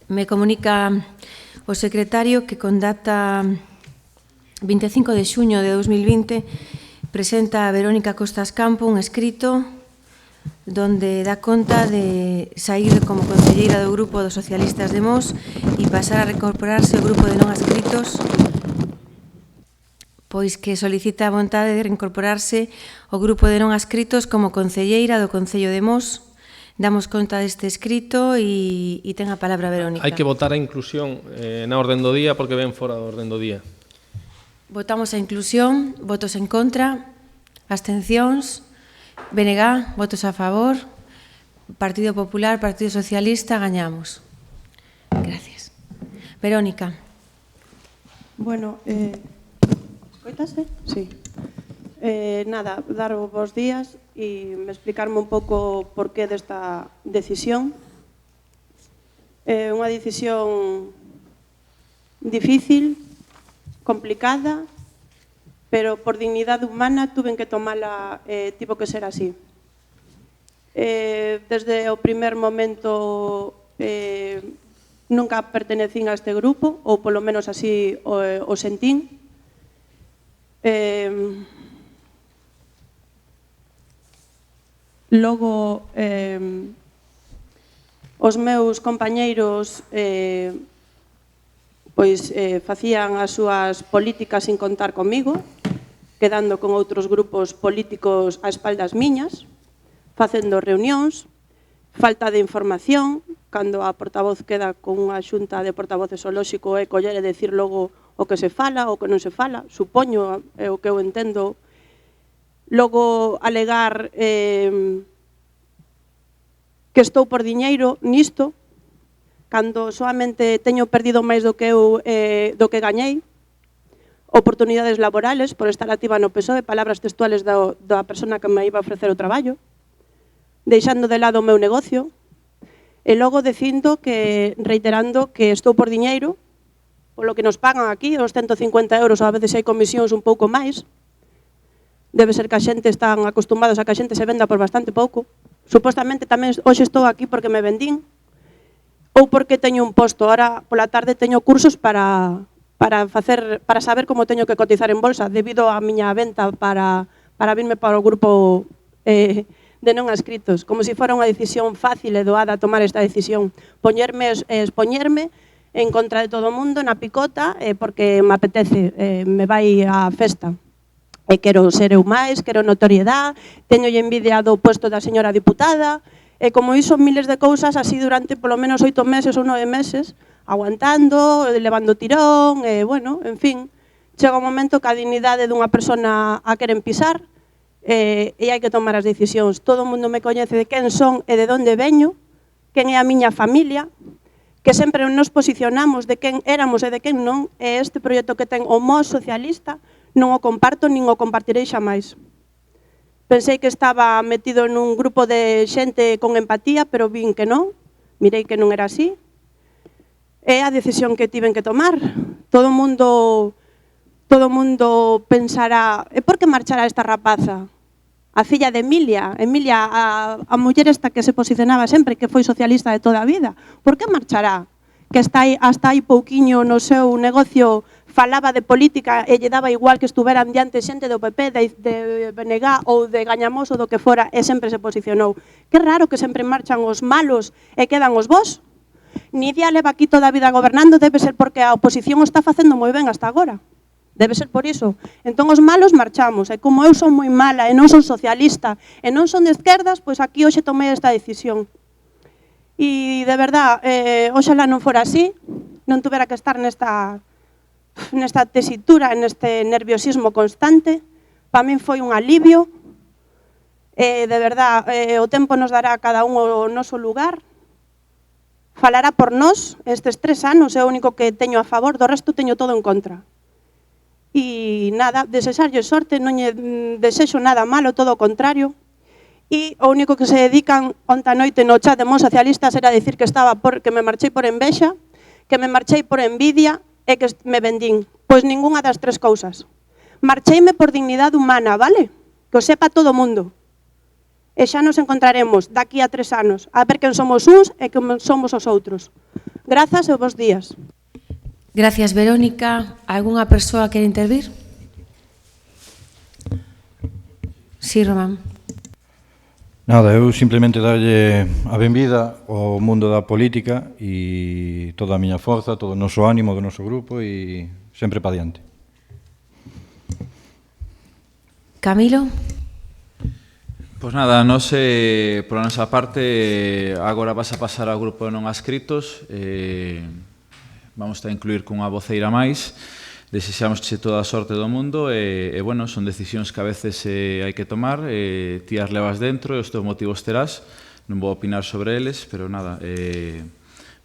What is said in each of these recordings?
Me comunica o secretario que con data 25 de xuño de 2020 presenta a Verónica Costas Campo un escrito donde dá conta de saír como concelleira do Grupo dos Socialistas de Mos e pasar a reincorporarse ao Grupo de Non Adscritos, pois que solicita a vontade de reincorporarse ao Grupo de Non Adscritos como concelleira do Concello de Mos. Damos conta deste escrito e ten a palabra Verónica. Hai que votar a inclusión na orden do día porque ven fora da orden do día. Votamos a inclusión, votos en contra, abstencións, BNG, votos a favor, Partido Popular, Partido Socialista, gañamos. Gracias. Verónica. Bueno, escoitase? Sí. Nada, dar vos días e explicarme un pouco por qué desta decisión. Unha decisión difícil, complicada, pero por dignidade humana tuven que tomala, tivo que ser así. Desde o primer momento nunca pertenecín a este grupo, ou polo menos así o sentín. Logo, os meus compañeiros facían as súas políticas sin contar comigo, quedando con outros grupos políticos a espaldas miñas, facendo reunións, falta de información, cando a portavoz queda con unha xunta de portavoces ao lóxico é coller e decir logo o que se fala, o que non se fala, supoño, é o que eu entendo. Logo, alegar que estou por diñeiro nisto, cando soamente teño perdido máis do que gañei, oportunidades laborales por estar activa no PSOE, palabras textuales da persona que me iba a ofrecer o traballo, deixando de lado o meu negocio, e logo reiterando que estou por diñeiro, polo que nos pagan aquí, os 150 euros, ou a veces hai comisións un pouco máis. Debe ser que a xente están acostumados a que a xente se venda por bastante pouco. Supostamente tamén hoxe estou aquí porque me vendín ou porque teño un posto. Ahora pola tarde teño cursos para saber como teño que cotizar en bolsa debido á miña venta para virme para o grupo de non adscritos. Como se fora unha decisión fácil e doada tomar esta decisión. Poñerme e expoñerme en contra de todo o mundo na picota porque me apetece, me vai á festa. E quero ser eu máis, quero notoriedade, teñolle envidia do puesto da señora diputada, e como iso miles de cousas así durante polo menos 8 meses ou 9 meses, aguantando, levando tirón, e bueno, en fin, chega un momento que a dignidade dunha persona a queren pisar, e hai que tomar as decisións. Todo o mundo me coñece de quen son e de onde veño, quen é a miña familia, que sempre nos posicionamos de quen éramos e de quen non, e este proxecto que ten o Mos Socialista, non o comparto nin o compartirei xamais. Pensei que estaba metido nun grupo de xente con empatía, pero vin que non, mirei que non era así. É a decisión que tiven que tomar. Todo o mundo pensará, e por que marchará esta rapaza? A filla de Emilia, a muller esta que se posicionaba sempre, que foi socialista de toda a vida. Por que marchará? Que hasta aí pouquiño no seu negocio falaba de política e lle daba igual que estuveran diante xente do PP, de BNG ou de Gañamos ou do que fora, e sempre se posicionou. Que raro que sempre marchan os malos e quedan os bos. Nidia leva aquí toda a vida gobernando, debe ser porque a oposición o está facendo moi ben hasta agora. Debe ser por iso. Entón os malos marchamos, e como eu son moi mala e non son socialista e non son de esquerdas, pois aquí hoxe tomei esta decisión. E de verdad, oxalá non fora así, non tuvera que estar nesta tesitura, neste nerviosismo constante. Para min foi un alivio. De verdad, o tempo nos dará a cada un o noso lugar. Falará por nós. Estes 3 anos é o único que teño a favor, do resto teño todo en contra. E nada, desexarlle sorte, non lle desexo nada malo, todo o contrario. E o único que se dedican onta noite no chat de Mos Socialistas era dicir que me marchei por envexa, que me marchei por envidia e que me vendín. Pois ningunha das 3 cousas. Marcheime por dignidade humana, vale? Que o sepa todo o mundo. E xa nos encontraremos daqui a 3 anos a ver quen somos uns e quen somos os outros. Grazas e bons días. Gracias, Verónica. Algunha persoa quere intervir? Sí, Román. Nada, eu simplemente darlle a benvida ao mundo da política e toda a miña forza, todo o noso ánimo do noso grupo e sempre pa diante. Camilo? Pois nada, nós, por a nosa parte, agora vas a pasar ao grupo de non adscritos, vamos a incluir cunha voceira máis, desexamosche toda a sorte do mundo e bueno, son decisións que a veces hai que tomar, ti as levas dentro e os teus motivos terás, non vou opinar sobre eles, pero nada,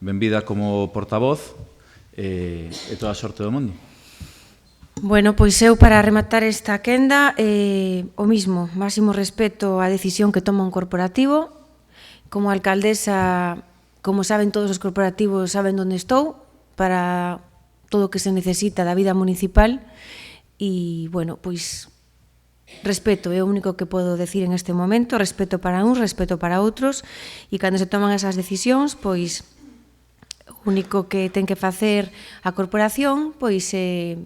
benvida como portavoz e toda a sorte do mundo. Bueno, pois eu para rematar esta quenda o mismo, máximo respeto á decisión que toma un corporativo. Como alcaldesa, como saben todos os corporativos, saben onde estou para todo o que se necesita da vida municipal e, bueno, pois respeto é o único que podo decir en este momento, respeto para uns, respeto para outros e cando se toman esas decisións, pois o único que ten que facer a corporación pois é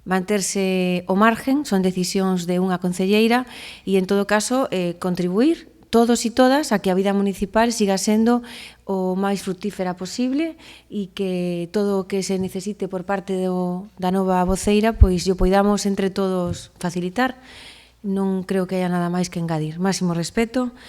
manterse ao margen, son decisións de unha concelleira e, en todo caso, contribuir todos e todas a que a vida municipal siga sendo o máis fructífera posible e que todo o que se necesite por parte da nova voceira, pois o poidamos entre todos facilitar. Non creo que haya nada máis que engadir. Máximo respeto